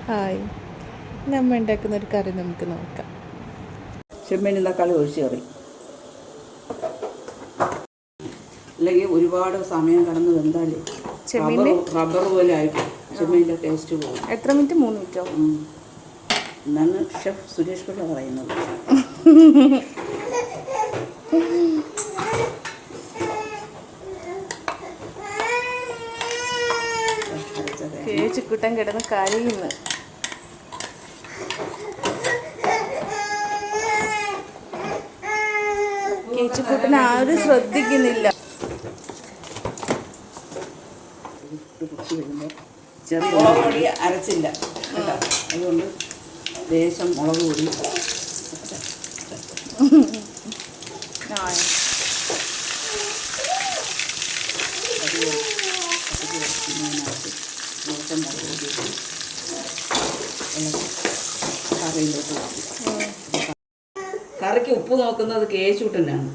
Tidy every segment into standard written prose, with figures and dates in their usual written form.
Hi, നമ്മൾ ഉണ്ടാക്കുന്ന ഒരു കറി നമുക്ക് നോക്കാം. ചെമ്മീൻ തക്കാളി ഒഴിച്ച് കറി, അല്ലെങ്കിൽ ഒരുപാട് സമയം കടന്ന് വെന്താൽ റബ്ബർ പോലെ ആയിട്ട് ചെമ്മീൻ്റെ ടേസ്റ്റ് പോകും. എത്ര മിനിറ്റ്? 3 മിനിറ്റോ? എന്നാണ് ഷെഫ് സുരേഷ് പിള്ള പറയുന്നത്. കേച്ചിക്കുട്ടൻ കിടന്ന് കരയുന്നു. കേച്ചിക്കുട്ടൻ ആരും ശ്രദ്ധിക്കുന്നില്ല. ചെറിയ മുളക് പൊടി അരച്ചില്ല കേട്ടോ, അതുകൊണ്ട് ലേശം മുളക് പൊടി. കറിക്ക് ഉപ്പ് നോക്കുന്നത് കേശൂട്ടനാണ്.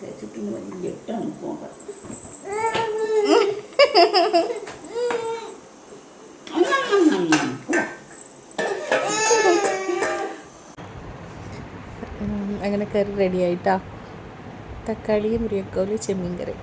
കേശൂട്ടിന് വലിയ ഇട്ടാണ് ഉപ്പ്. അങ്ങനെ കറി റെഡി ആയിട്ടാ. തക്കാളി മുരിങ്ങക്കോല് ചെമ്മീൻ കറി.